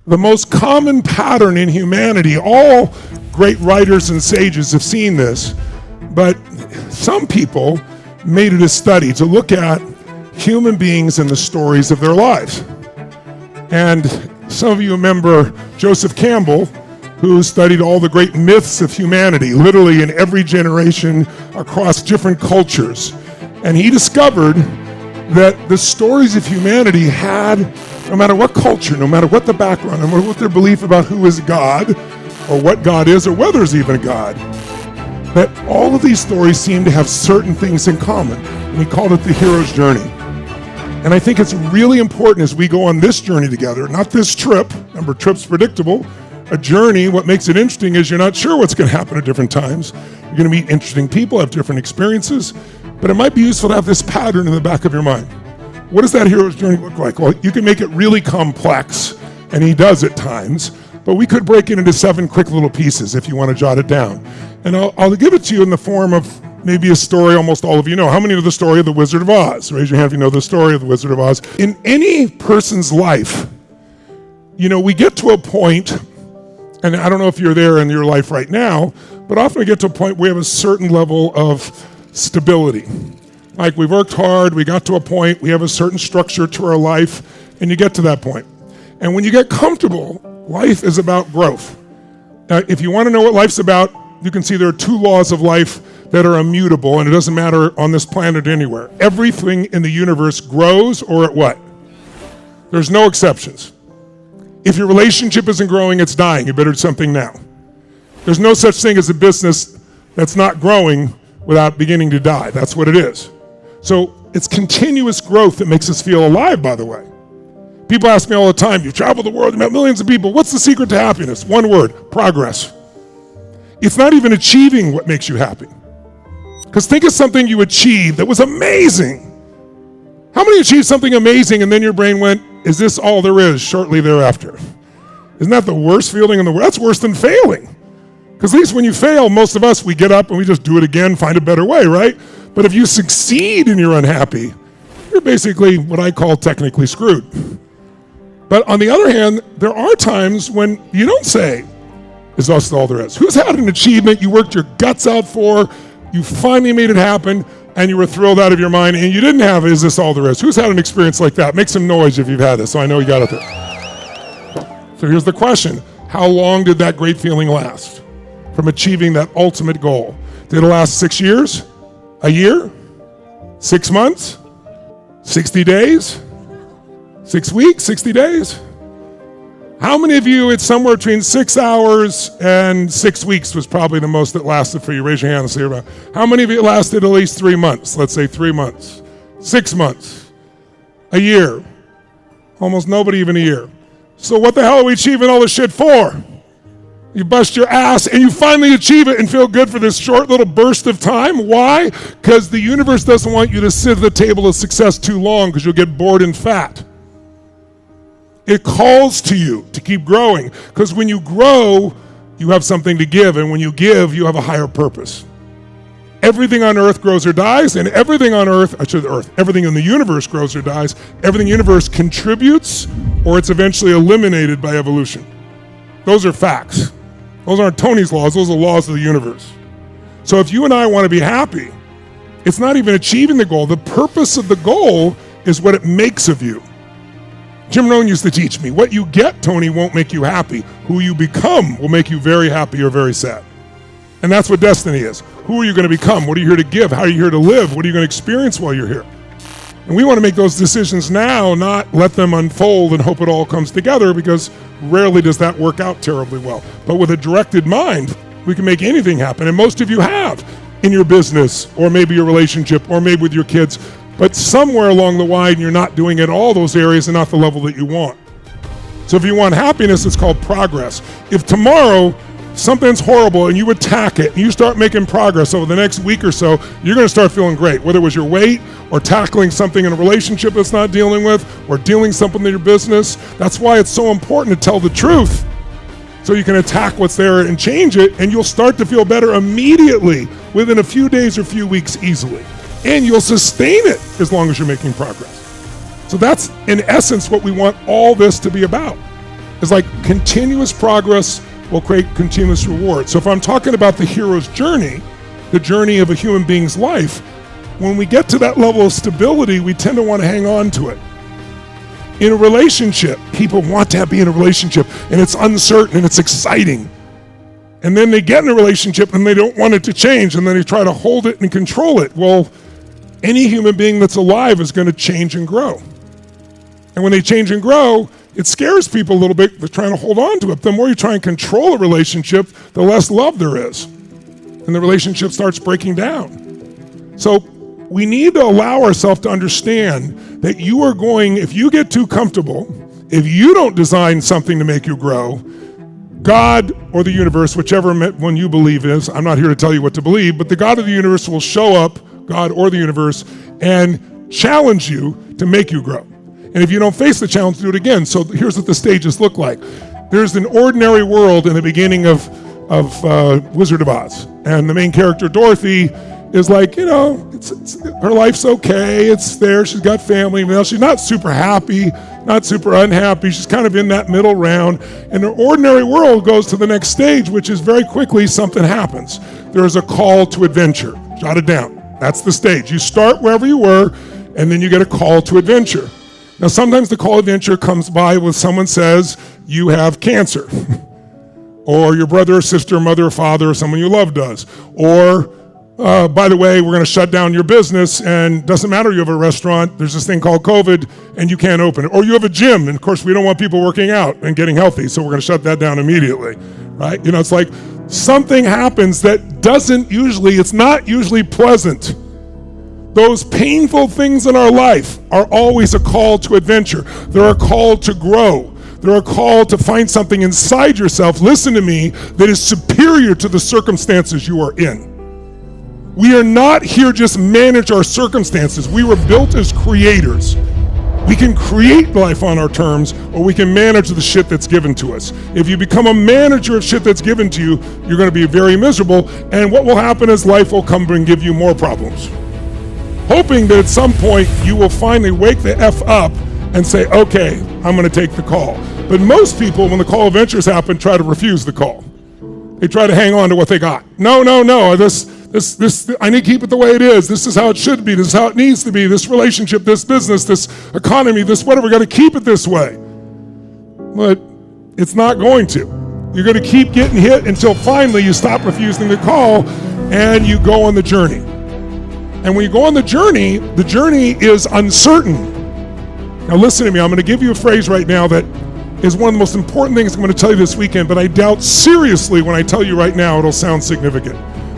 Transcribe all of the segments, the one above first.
The most common pattern in humanity, all great writers and sages have seen this, but some people made it a study to look at human beings and the stories of their lives. And some of you remember Joseph Campbell, who studied all the great myths of humanity, literally in every generation across different cultures. And he discovered that the stories of humanity had, no matter what culture, no matter what the background, no matter what their belief about who is God, or what God is, or whether there's even a God, that all of these stories seem to have certain things in common. And he called it the hero's journey. And I think it's really important as we go on this journey together, not this trip, remember trip's predictable, a journey, what makes it interesting is you're not sure what's going to happen at different times. You're going to meet interesting people, have different experiences, but it might be useful to have this pattern in the back of your mind. What does that hero's journey look like? Well, you can make it really complex, and he does at times, but we could break it into 7 quick little pieces if you want to jot it down. And I'll give it to you in the form of maybe a story almost all of you know. How many know the story of the Wizard of Oz? Raise your hand if you know the story of the Wizard of Oz. In any person's life, you know, we get to a point, and I don't know if you're there in your life right now, but often we get to a point where we have a certain level of stability. Like we've worked hard, we got to a point, we have a certain structure to our life, and you get to that point. And when you get comfortable, life is about growth. If you want to know what life's about, you can see there are 2 laws of life that are immutable, and it doesn't matter on this planet anywhere. Everything in the universe grows, or at what? There's no exceptions. If your relationship isn't growing, it's dying. You better do something now. There's no such thing as a business that's not growing without beginning to die. That's what it is. So it's continuous growth that makes us feel alive, by the way. People ask me all the time, you've traveled the world, you met millions of people, what's the secret to happiness? One word, progress. It's not even achieving what makes you happy. Because think of something you achieved that was amazing. How many achieved something amazing and then your brain went, is this all there is shortly thereafter? Isn't that the worst feeling in the world? That's worse than failing. Because at least when you fail, most of us, we get up and we just do it again, find a better way, right? But if you succeed and you're unhappy, you're basically what I call technically screwed. But on the other hand, there are times when you don't say, is this all there is? Who's had an achievement you worked your guts out for, you finally made it happen, and you were thrilled out of your mind, and you didn't have, is this all there is? Who's had an experience like that? Make some noise if you've had this, so I know you got it there. So here's the question. How long did that great feeling last from achieving that ultimate goal? Did it last 6 years? A year? 6 months? 60 days? 6 weeks? 60 days? How many of you, it's somewhere between 6 hours and 6 weeks was probably the most that lasted for you? Raise your hand and say about. How many of you lasted at least 3 months? Let's say 3 months. 6 months. A year. Almost nobody even a year. So what the hell are we achieving all this shit for? You bust your ass and you finally achieve it and feel good for this short little burst of time. Why? Because the universe doesn't want you to sit at the table of success too long because you'll get bored and fat. It calls to you to keep growing because when you grow, you have something to give, and when you give, you have a higher purpose. Everything on earth grows or dies, and everything on earth, everything in the universe grows or dies. Everything in the universe contributes or it's eventually eliminated by evolution. Those are facts. Those aren't Tony's laws, those are laws of the universe. So if you and I want to be happy, it's not even achieving the goal. The purpose of the goal is what it makes of you. Jim Rohn used to teach me, what you get, Tony, won't make you happy. Who you become will make you very happy or very sad. And that's what destiny is. Who are you going to become? What are you here to give? How are you here to live? What are you going to experience while you're here? And we want to make those decisions now, not let them unfold and hope it all comes together, because rarely does that work out terribly well. But with a directed mind, we can make anything happen. And most of you have in your business, or maybe your relationship, or maybe with your kids. But somewhere along the line, you're not doing it all those areas and not the level that you want. So if you want happiness, it's called progress. If tomorrow something's horrible and you attack it and you start making progress over the next week or so, you're going to start feeling great, whether it was your weight or tackling something in a relationship that's not dealing with or dealing something in your business. That's why it's so important to tell the truth so you can attack what's there and change it, and you'll start to feel better immediately within a few days or few weeks easily. And you'll sustain it as long as you're making progress. So that's, in essence, what we want all this to be about. It's like continuous progress will create continuous reward. So if I'm talking about the hero's journey, the journey of a human being's life, when we get to that level of stability, we tend to want to hang on to it. In a relationship, people want to be in a relationship, and it's uncertain and it's exciting. And then they get in a relationship and they don't want it to change, and then they try to hold it and control it. Well, any human being that's alive is going to change and grow. And when they change and grow, it scares people a little bit. They're trying to hold on to it. The more you try and control a relationship, the less love there is. And the relationship starts breaking down. So we need to allow ourselves to understand that you are going, if you get too comfortable, if you don't design something to make you grow, God or the universe, whichever one you believe is, I'm not here to tell you what to believe, but the God of the universe will show up, God or the universe, and challenge you to make you grow. And if you don't face the challenge, do it again. So here's what the stages look like. There's an ordinary world in the beginning of Wizard of Oz. And the main character, Dorothy, is like, her life's okay. It's there. She's got family. Well, she's not super happy, not super unhappy. She's kind of in that middle round. And her ordinary world goes to the next stage, which is very quickly something happens. There is a call to adventure. Jot it down. That's the stage. You start wherever you were, and then you get a call to adventure. Now, sometimes the call to adventure comes by when someone says, you have cancer. Or your brother or sister, mother or father, or someone you love does. Or, by the way, we're going to shut down your business, and it doesn't matter you have a restaurant, there's this thing called COVID, and you can't open it. Or you have a gym, and of course we don't want people working out and getting healthy, so we're going to shut that down immediately, right? It's like something happens that it's not usually pleasant. Those painful things in our life are always a call to adventure. They're a call to grow. They're a call to find something inside yourself, listen to me, that is superior to the circumstances you are in. We are not here just manage our circumstances. We were built as creators. We can create life on our terms, or we can manage the shit that's given to us. If you become a manager of shit that's given to you, you're going to be very miserable, and what will happen is life will come and give you more problems. Hoping that at some point you will finally wake the F up and say, okay, I'm going to take the call. But most people, when the call of ventures happen, try to refuse the call. They try to hang on to what they got. No, this, I need to keep it the way it is. This is how it should be. This is how it needs to be. This relationship, this business, this economy, this whatever, we're going to keep it this way. But it's not going to. You're going to keep getting hit until finally you stop refusing the call and you go on the journey. And when you go on the journey is uncertain. Now listen to me, I'm going to give you a phrase right now that is one of the most important things I'm going to tell you this weekend, but I doubt seriously when I tell you right now it'll sound significant.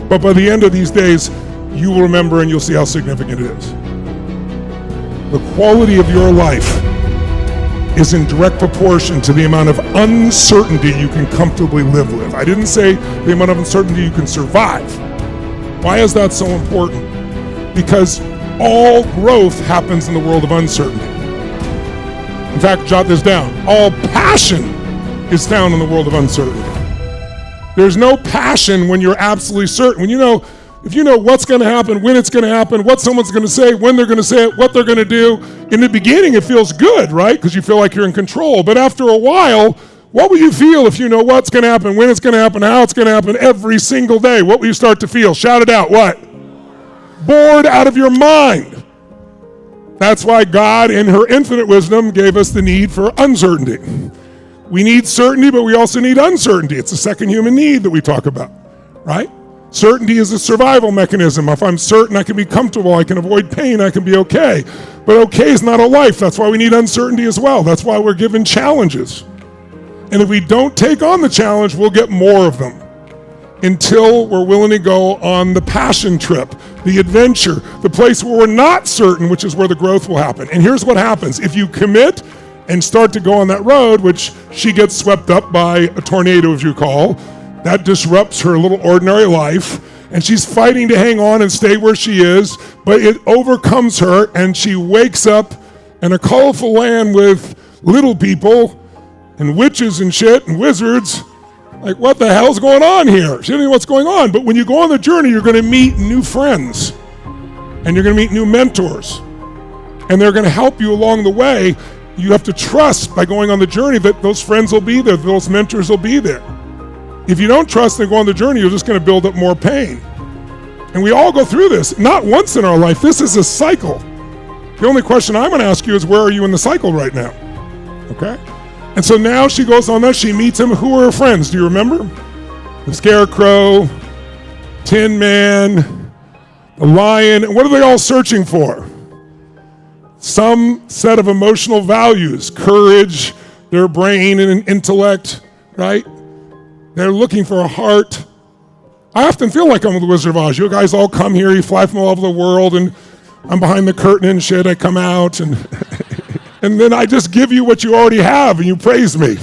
But by the end of these days, you will remember and you'll see how significant it is. The quality of your life is in direct proportion to the amount of uncertainty you can comfortably live with. I didn't say the amount of uncertainty you can survive. Why is that so important? Because all growth happens in the world of uncertainty. In fact, jot this down. All passion is found in the world of uncertainty. There's no passion when you're absolutely certain. If you know what's going to happen, when it's going to happen, what someone's going to say, when they're going to say it, what they're going to do, in the beginning it feels good, right? Because you feel like you're in control. But after a while, what will you feel if you know what's going to happen, when it's going to happen, how it's going to happen every single day? What will you start to feel? Shout it out. What? Bored out of your mind. That's why God, in her infinite wisdom, gave us the need for uncertainty. We need certainty, but we also need uncertainty. It's the second human need that we talk about, right? Certainty is a survival mechanism. If I'm certain I can be comfortable, I can avoid pain, I can be okay. But okay is not a life. That's why we need uncertainty as well. That's why we're given challenges. And if we don't take on the challenge, we'll get more of them until we're willing to go on the passion trip, the adventure, the place where we're not certain, which is where the growth will happen. And here's what happens. If you commit and start to go on that road, which she gets swept up by a tornado, as you call, that disrupts her little ordinary life, and she's fighting to hang on and stay where she is, but it overcomes her, and she wakes up in a colorful land with little people and witches and shit and wizards. Like, what the hell's going on here? She doesn't know what's going on. But when you go on the journey, you're going to meet new friends, and you're going to meet new mentors, and they're going to help you along the way. you have to trust by going on the journey that those friends will be there, those mentors will be there. If you don't trust and go on the journey, you're just going to build up more pain. And we all go through this, not once in our life. This is a cycle. The only question I'm going to ask you is, where are you in the cycle right now? Okay? And so now she goes on that, she meets him. Who are her friends? Do you remember? The Scarecrow, Tin Man, the Lion. What are they all searching for? Some set of emotional values, courage, their brain and intellect, right? They're looking for a heart. I often feel like I'm the Wizard of Oz. You guys all come here, you fly from all over the world, and I'm behind the curtain and shit. I come out, and and then I just give you what you already have, and you praise me.